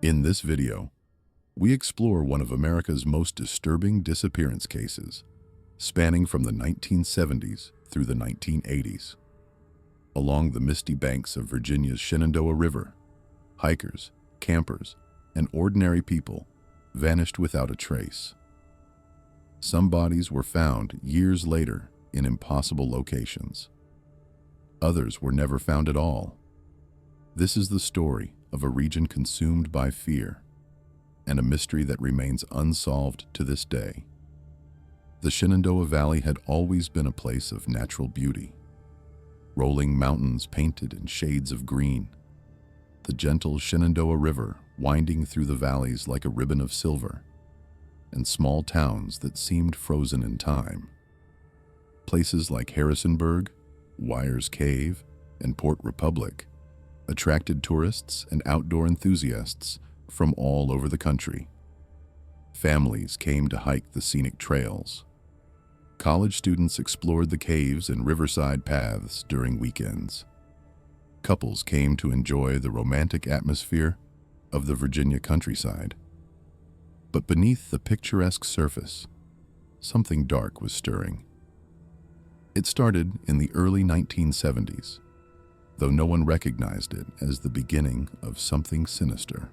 In this video, we explore one of America's most disturbing disappearance cases, spanning from the 1970s through the 1980s. Along the misty banks of Virginia's Shenandoah River, hikers, campers, and ordinary people vanished without a trace. Some bodies were found years later in impossible locations. Others were never found at all. This is the story of a region consumed by fear and a mystery that remains unsolved to this day. The Shenandoah Valley had always been a place of natural beauty. Rolling mountains painted in shades of green, the gentle Shenandoah River winding through the valleys like a ribbon of silver, and small towns that seemed frozen in time. Places like Harrisonburg, Wyers Cave, and Port Republic attracted tourists and outdoor enthusiasts from all over the country. Families came to hike the scenic trails. College students explored the caves and riverside paths during weekends. Couples came to enjoy the romantic atmosphere of the Virginia countryside. But beneath the picturesque surface, something dark was stirring. It started in the early 1970s, though no one recognized it as the beginning of something sinister.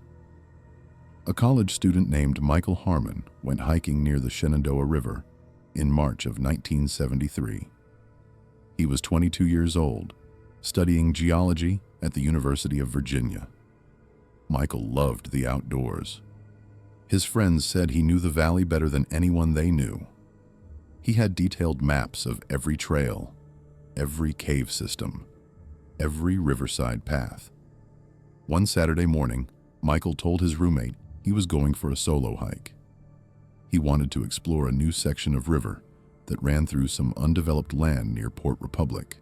A college student named Michael Harmon went hiking near the Shenandoah River in March of 1973. He was 22 years old, studying geology at the University of Virginia. Michael loved the outdoors. His friends said he knew the valley better than anyone they knew. He had detailed maps of every trail, every cave system, every riverside path. One Saturday morning, Michael told his roommate he was going for a solo hike. He wanted to explore a new section of river that ran through some undeveloped land near Port Republic.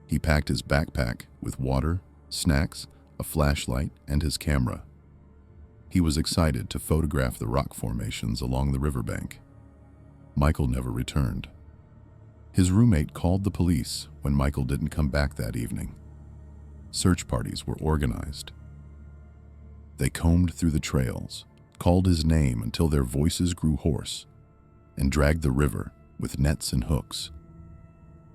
He packed his backpack with water, snacks, a flashlight, and his camera. He was excited to photograph the rock formations along the riverbank. Michael never returned. His roommate called the police when Michael didn't come back that evening. Search parties were organized. They combed through the trails, called his name until their voices grew hoarse, and dragged the river with nets and hooks.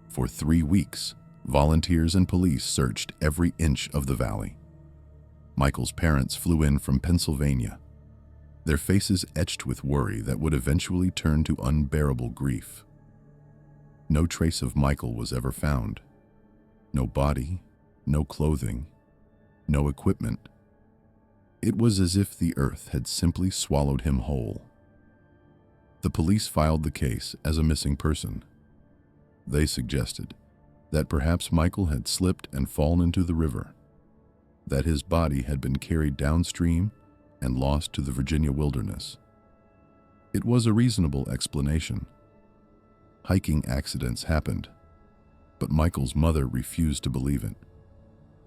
For 3 weeks, volunteers and police searched every inch of the valley. Michael's parents flew in from Pennsylvania, their faces etched with worry that would eventually turn to unbearable grief. No trace of Michael was ever found. No body, no clothing, no equipment. It was as if the earth had simply swallowed him whole. The police filed the case as a missing person. They suggested that perhaps Michael had slipped and fallen into the river, that his body had been carried downstream and lost to the Virginia wilderness. It was a reasonable explanation. Hiking accidents happened, but Michael's mother refused to believe it.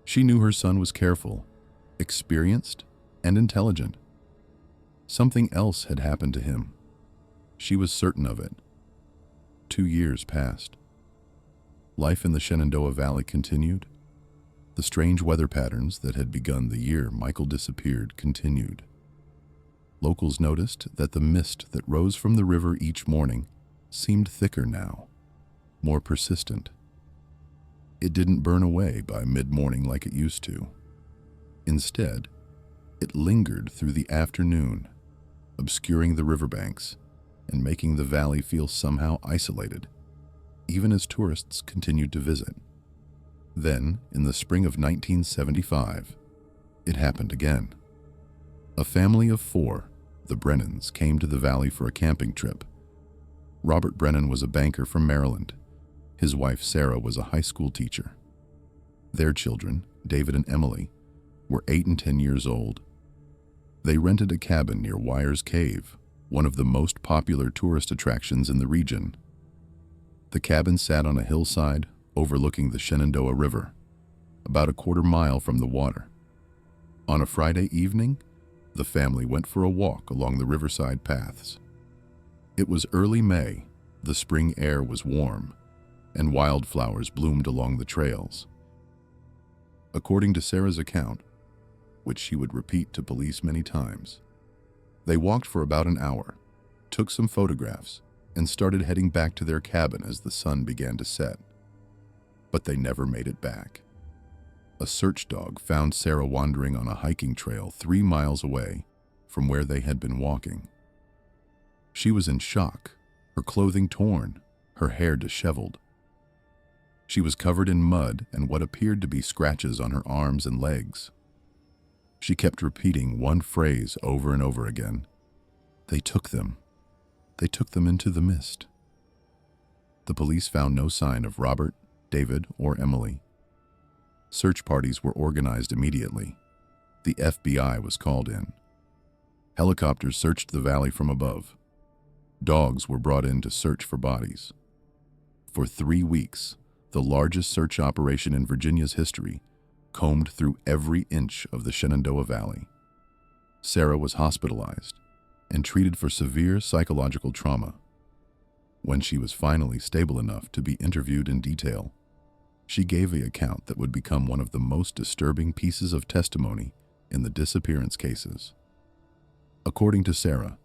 She knew her son was careful, experienced, and intelligent. Something else had happened to him. She was certain of it. 2 years passed. Life in the Shenandoah Valley continued. The strange weather patterns that had begun the year Michael disappeared continued. Locals noticed that the mist that rose from the river each morning seemed thicker now, more persistent. It didn't burn away by mid-morning like it used to. Instead, it lingered through the afternoon, obscuring the riverbanks and making the valley feel somehow isolated, even as tourists continued to visit. Then, in the spring of 1975, it happened again. A family of 4, the Brennans, came to the valley for a camping trip. Robert Brennan was a banker from Maryland. His wife, Sarah, was a high school teacher. Their children, David and Emily, were 8 and 10 years old. They rented a cabin near Wyers Cave, one of the most popular tourist attractions in the region. The cabin sat on a hillside overlooking the Shenandoah River, about a quarter-mile from the water. On a Friday evening, the family went for a walk along the riverside paths. It was early May, the spring air was warm, and wildflowers bloomed along the trails. According to Sarah's account, which she would repeat to police many times. They walked for about an hour, took some photographs, and started heading back to their cabin as the sun began to set. But they never made it back. A search dog found Sarah wandering on a hiking trail 3 miles away from where they had been walking. She was in shock, her clothing torn, her hair disheveled. She was covered in mud and what appeared to be scratches on her arms and legs. She kept repeating one phrase over and over again. They took them. They took them into the mist. The police found no sign of Robert, David, or Emily. Search parties were organized immediately. The FBI was called in. Helicopters searched the valley from above. Dogs were brought in to search for bodies. For 3 weeks, the largest search operation in Virginia's history combed through every inch of the Shenandoah Valley. Sarah was hospitalized and treated for severe psychological trauma. When she was finally stable enough to be interviewed in detail, she gave an account that would become one of the most disturbing pieces of testimony in the disappearance cases. According to Sarah,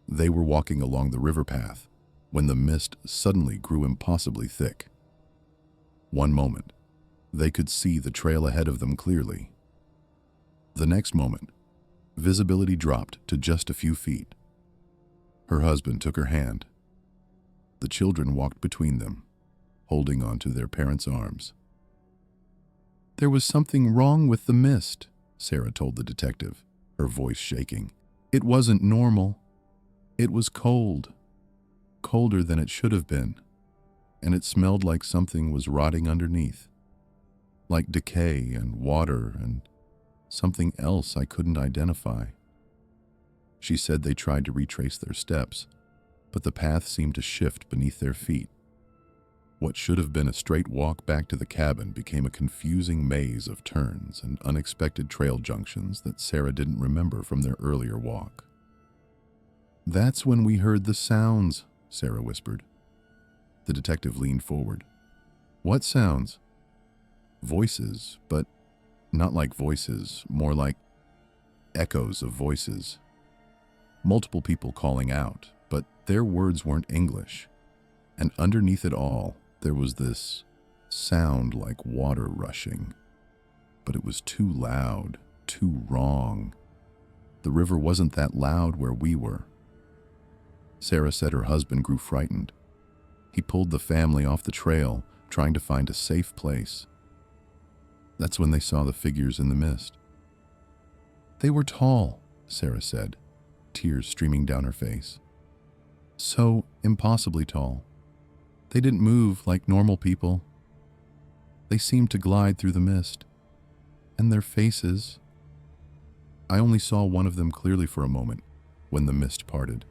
they were walking along the river path when the mist suddenly grew impossibly thick. One moment, they could see the trail ahead of them clearly. The next moment, visibility dropped to just a few feet. Her husband took her hand. The children walked between them, holding onto their parents' arms. There was something wrong with the mist, Sarah told the detective, her voice shaking. It wasn't normal. It was cold, colder than it should have been, and it smelled like something was rotting underneath, like decay and water and something else I couldn't identify. She said they tried to retrace their steps, but the path seemed to shift beneath their feet. What should have been a straight walk back to the cabin became a confusing maze of turns and unexpected trail junctions that Sarah didn't remember from their earlier walk. That's when we heard the sounds, Sarah whispered. The detective leaned forward. What sounds? Voices, but not like voices, more like echoes of voices. Multiple people calling out, but their words weren't English. And underneath it all, there was this sound like water rushing. But it was too loud, too wrong. The river wasn't that loud where we were. Sarah said her husband grew frightened. He pulled the family off the trail, trying to find a safe place. That's when they saw the figures in the mist. They were tall, Sarah said, tears streaming down her face. So impossibly tall. They didn't move like normal people. They seemed to glide through the mist. And their faces... I only saw one of them clearly for a moment when the mist parted.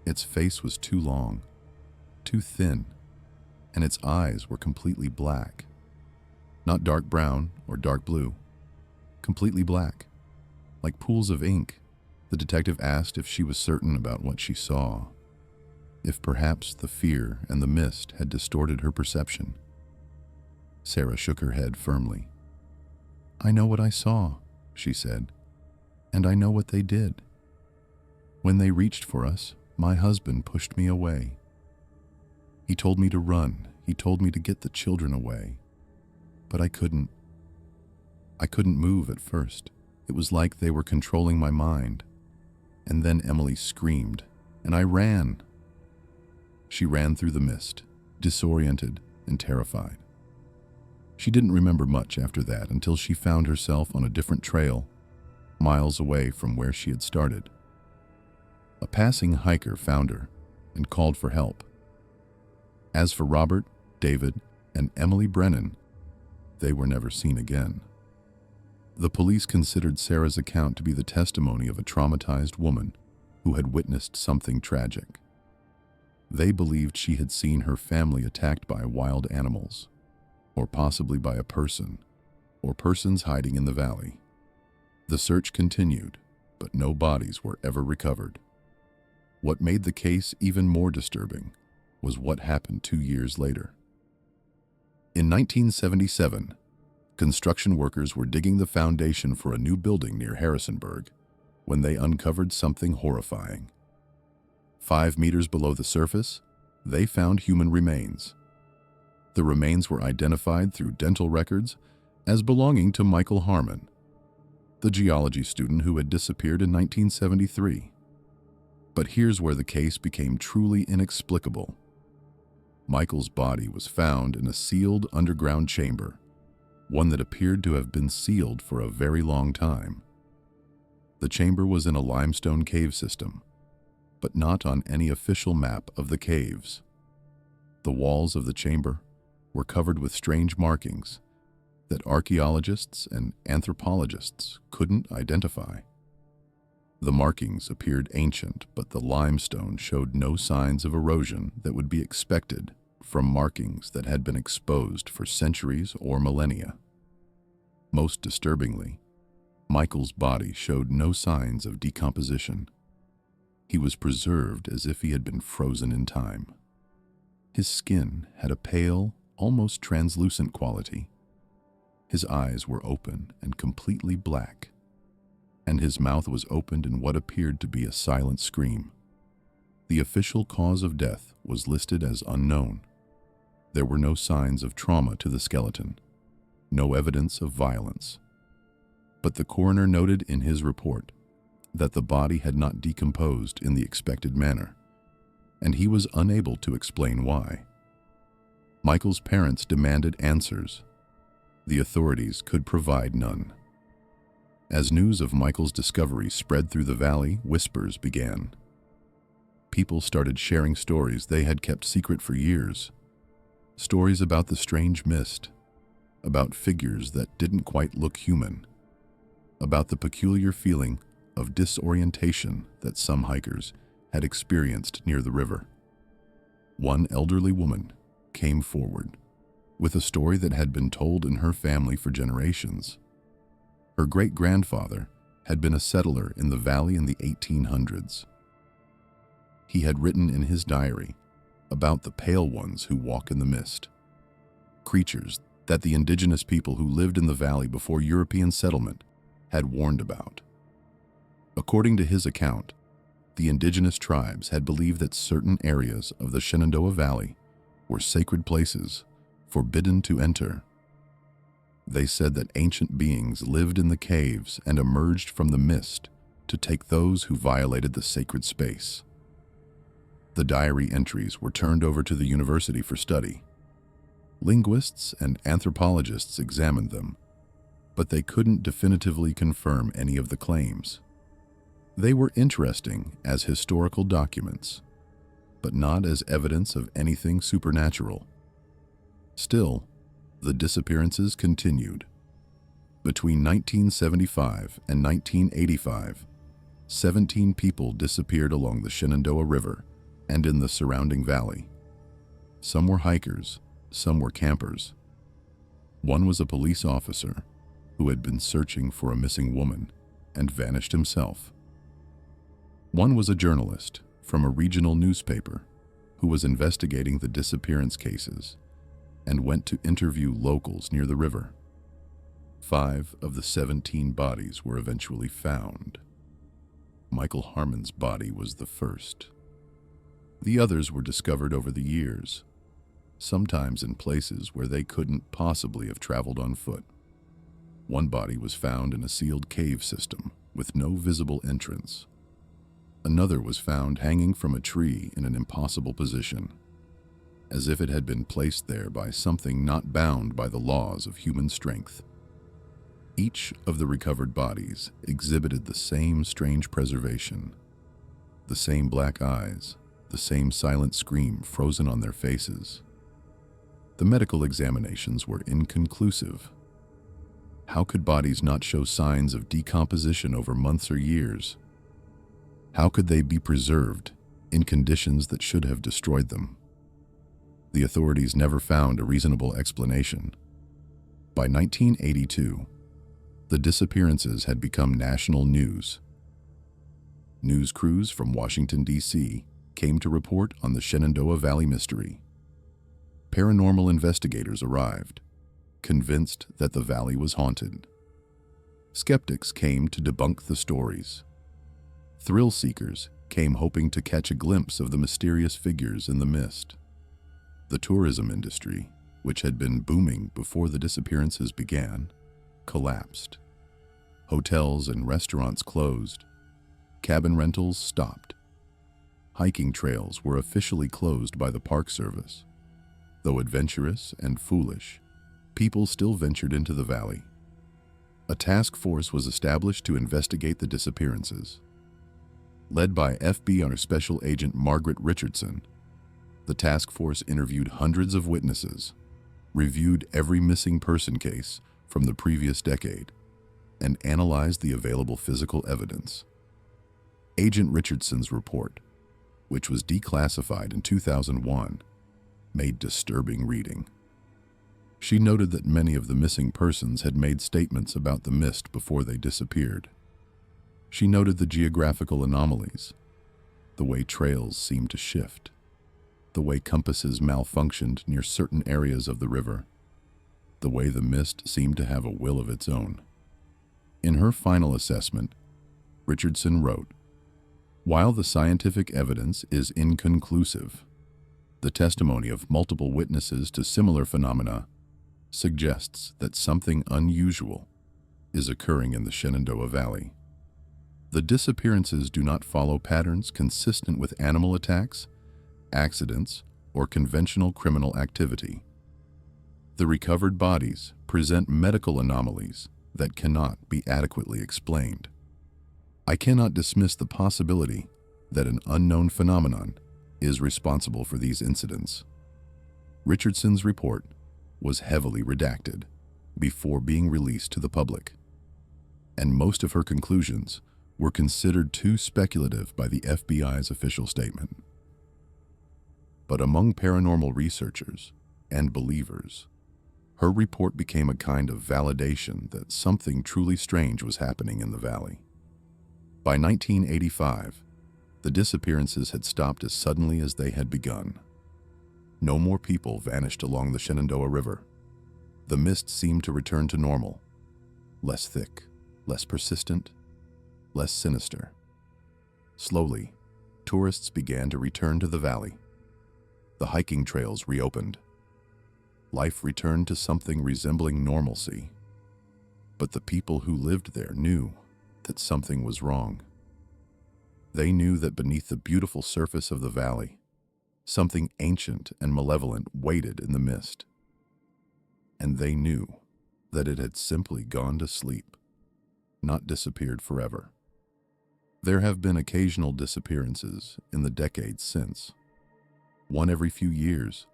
Its face was too long, too thin, and its eyes were completely black. Not dark brown or dark blue. Completely black, like pools of ink. The detective asked if she was certain about what she saw. If perhaps the fear and the mist had distorted her perception. Sarah shook her head firmly. I know what I saw, she said, and I know what they did. When they reached for us, my husband pushed me away. He told me to run. He told me to get the children away. But I couldn't. I couldn't move at first. It was like they were controlling my mind. And then Emily screamed, and I ran. She ran through the mist, disoriented and terrified. She didn't remember much after that until she found herself on a different trail, miles away from where she had started. A passing hiker found her and called for help. As for Robert, David, and Emily Brennan, they were never seen again. The police considered Sarah's account to be the testimony of a traumatized woman who had witnessed something tragic. They believed she had seen her family attacked by wild animals, or possibly by a person, or persons hiding in the valley. The search continued, but no bodies were ever recovered. What made the case even more disturbing was what happened 2 years later. In 1977, Construction workers were digging the foundation for a new building near Harrisonburg when they uncovered something horrifying. 5 meters below the surface, they found human remains. The remains were identified through dental records as belonging to Michael Harmon, the geology student who had disappeared in 1973. But here's where the case became truly inexplicable. Michael's body was found in a sealed underground chamber, one that appeared to have been sealed for a very long time. The chamber was in a limestone cave system, but not on any official map of the caves. The walls of the chamber were covered with strange markings that archaeologists and anthropologists couldn't identify. The markings appeared ancient, but the limestone showed no signs of erosion that would be expected from markings that had been exposed for centuries or millennia. Most disturbingly, Michael's body showed no signs of decomposition. He was preserved as if he had been frozen in time. His skin had a pale, almost translucent quality. His eyes were open and completely black, and his mouth was opened in what appeared to be a silent scream. The official cause of death was listed as unknown. There were no signs of trauma to the skeleton, no evidence of violence. But the coroner noted in his report that the body had not decomposed in the expected manner, and he was unable to explain why. Michael's parents demanded answers. The authorities could provide none. As news of Michael's discovery spread through the valley, whispers began. People started sharing stories they had kept secret for years. Stories about the strange mist, about figures that didn't quite look human, about the peculiar feeling of disorientation that some hikers had experienced near the river. One elderly woman came forward with a story that had been told in her family for generations. Her great-grandfather had been a settler in the valley in the 1800s. He had written in his diary about the pale ones who walk in the mist, creatures that the indigenous people who lived in the valley before European settlement had warned about. According to his account, the indigenous tribes had believed that certain areas of the Shenandoah Valley were sacred places, forbidden to enter. They said that ancient beings lived in the caves and emerged from the mist to take those who violated the sacred space. The diary entries were turned over to the university for study. Linguists and anthropologists examined them, but they couldn't definitively confirm any of the claims. They were interesting as historical documents, but not as evidence of anything supernatural. Still, the disappearances continued. Between 1975 and 1985, 17 people disappeared along the Shenandoah River and in the surrounding valley. Some were hikers, some were campers. One was a police officer who had been searching for a missing woman and vanished himself. One was a journalist from a regional newspaper who was investigating the disappearance cases and went to interview locals near the river. 5 of the 17 bodies were eventually found. Michael Harmon's body was the first. The others were discovered over the years, sometimes in places where they couldn't possibly have traveled on foot. One body was found in a sealed cave system with no visible entrance. Another was found hanging from a tree in an impossible position, as if it had been placed there by something not bound by the laws of human strength. Each of the recovered bodies exhibited the same strange preservation, the same black eyes, the same silent scream frozen on their faces. The medical examinations were inconclusive. How could bodies not show signs of decomposition over months or years? How could they be preserved in conditions that should have destroyed them? The authorities never found a reasonable explanation. By 1982, the disappearances had become national news. News crews from Washington, D.C. came to report on the Shenandoah Valley mystery. Paranormal investigators arrived, convinced that the valley was haunted. Skeptics came to debunk the stories. Thrill seekers came hoping to catch a glimpse of the mysterious figures in the mist. The tourism industry, which had been booming before the disappearances began, collapsed. Hotels and restaurants closed. Cabin rentals stopped. Hiking trails were officially closed by the Park Service. Though adventurous and foolish, people still ventured into the valley. A task force was established to investigate the disappearances. Led by FBI Special Agent Margaret Richardson, the task force interviewed hundreds of witnesses, reviewed every missing person case from the previous decade, and analyzed the available physical evidence. Agent Richardson's report, which was declassified in 2001, made disturbing reading. She noted that many of the missing persons had made statements about the mist before they disappeared. She noted the geographical anomalies, the way trails seemed to shift, the way compasses malfunctioned near certain areas of the river, the way the mist seemed to have a will of its own. In her final assessment, Richardson wrote, "While the scientific evidence is inconclusive, the testimony of multiple witnesses to similar phenomena suggests that something unusual is occurring in the Shenandoah Valley. The disappearances do not follow patterns consistent with animal attacks, accidents, or conventional criminal activity. The recovered bodies present medical anomalies that cannot be adequately explained. I cannot dismiss the possibility that an unknown phenomenon is responsible for these incidents." Richardson's report was heavily redacted before being released to the public, and most of her conclusions were considered too speculative by the FBI's official statement. But among paranormal researchers and believers, her report became a kind of validation that something truly strange was happening in the valley. By 1985, the disappearances had stopped as suddenly as they had begun. No more people vanished along the Shenandoah River. The mist seemed to return to normal, less thick, less persistent, less sinister. Slowly, tourists began to return to the valley. The hiking trails reopened. Life returned to something resembling normalcy. But the people who lived there knew that something was wrong. They knew that beneath the beautiful surface of the valley, something ancient and malevolent waited in the mist. And they knew that it had simply gone to sleep, not disappeared forever. There have been occasional disappearances in the decades since, one every few years,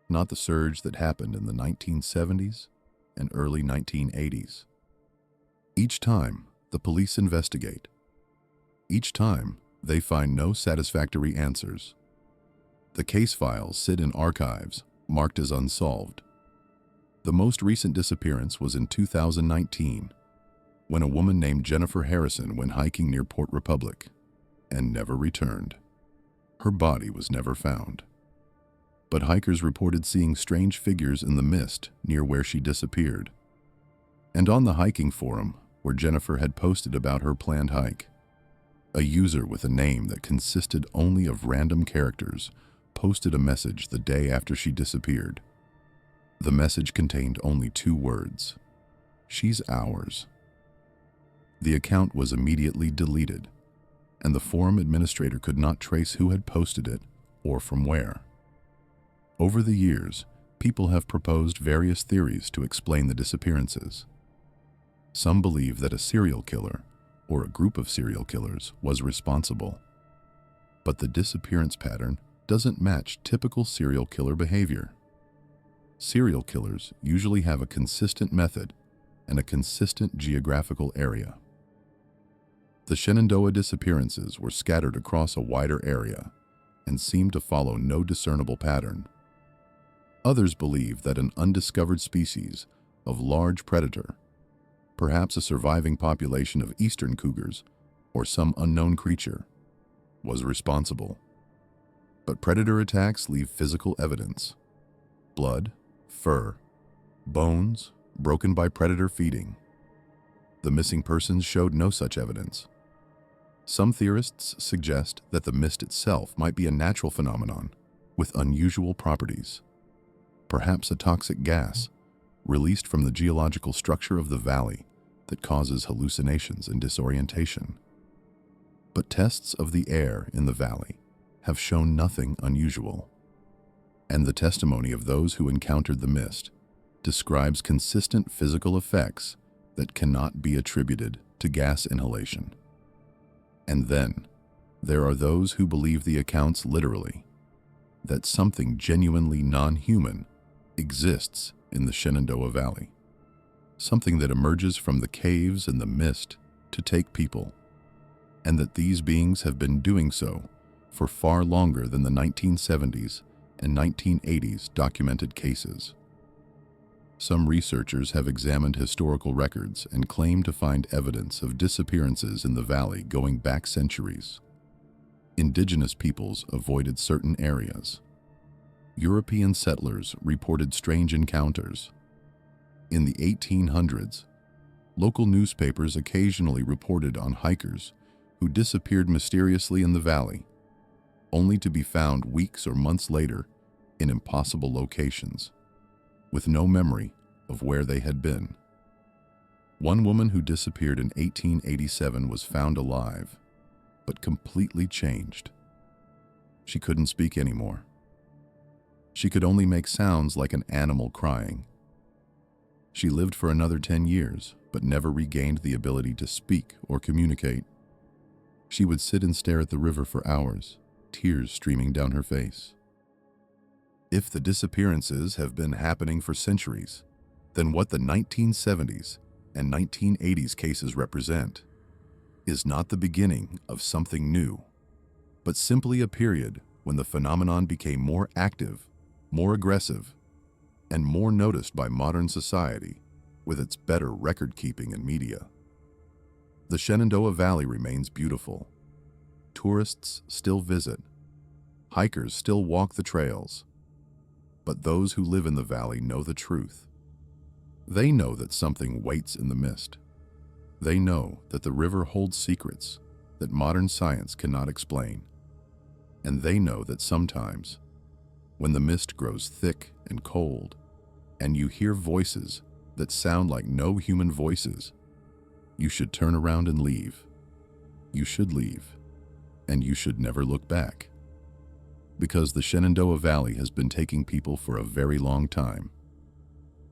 not the surge that happened in the 1970s and early 1980s. Each time, the police investigate. Each time, they find no satisfactory answers. The case files sit in archives marked as unsolved. The most recent disappearance was in 2019, when a woman named Jennifer Harrison went hiking near Port Republic and never returned. Her body was never found. But hikers reported seeing strange figures in the mist near where she disappeared. And on the hiking forum, where Jennifer had posted about her planned hike, a user with a name that consisted only of random characters posted a message the day after she disappeared. The message contained only 2 words: "She's ours." The account was immediately deleted, and the forum administrator could not trace who had posted it or from where. Over the years, people have proposed various theories to explain the disappearances. Some believe that a serial killer, or a group of serial killers, was responsible. But the disappearance pattern doesn't match typical serial killer behavior. Serial killers usually have a consistent method and a consistent geographical area. The Shenandoah disappearances were scattered across a wider area and seemed to follow no discernible pattern. Others believe that an undiscovered species of large predator, perhaps a surviving population of eastern cougars or some unknown creature, was responsible. But predator attacks leave physical evidence: blood, fur, Bones, broken by predator feeding. The missing persons showed no such evidence. Some theorists suggest that the mist itself might be a natural phenomenon with unusual properties, perhaps a toxic gas released from the geological structure of the valley that causes hallucinations and disorientation. But tests of the air in the valley have shown nothing unusual, and the testimony of those who encountered the mist describes consistent physical effects that cannot be attributed to gas inhalation. And then, there are those who believe the accounts literally, that something genuinely non-human exists in the Shenandoah Valley, something that emerges from the caves and the mist to take people, and that these beings have been doing so for far longer than the 1970s and 1980s documented cases. Some researchers have examined historical records and claim to find evidence of disappearances in the valley going back centuries. Indigenous peoples avoided certain areas. European settlers reported strange encounters. In the 1800s, local newspapers occasionally reported on hikers who disappeared mysteriously in the valley, only to be found weeks or months later in impossible locations, with no memory of where they had been. One woman who disappeared in 1887 was found alive, but completely changed. She couldn't speak anymore. She could only make sounds like an animal crying. She lived for another 10 years, but never regained the ability to speak or communicate. She would sit and stare at the river for hours, tears streaming down her face. If the disappearances have been happening for centuries, then what the 1970s and 1980s cases represent is not the beginning of something new, but simply a period when the phenomenon became more active, more aggressive, and more noticed by modern society with its better record-keeping and media. The Shenandoah Valley remains beautiful. Tourists still visit. Hikers still walk the trails. But those who live in the valley know the truth. They know that something waits in the mist. They know that the river holds secrets that modern science cannot explain. And they know that sometimes, when the mist grows thick and cold, and you hear voices that sound like no human voices, you should turn around and leave. You should leave, and you should never look back. Because the Shenandoah Valley has been taking people for a very long time,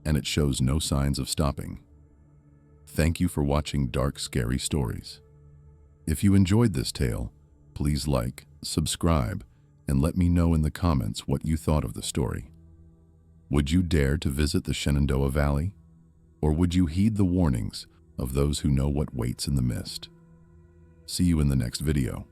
and it shows no signs of stopping. Thank you for watching Dark Scary Stories. If you enjoyed this tale, please like, subscribe, and let me know in the comments what you thought of the story. Would you dare to visit the Shenandoah Valley? Or would you heed the warnings of those who know what waits in the mist? See you in the next video.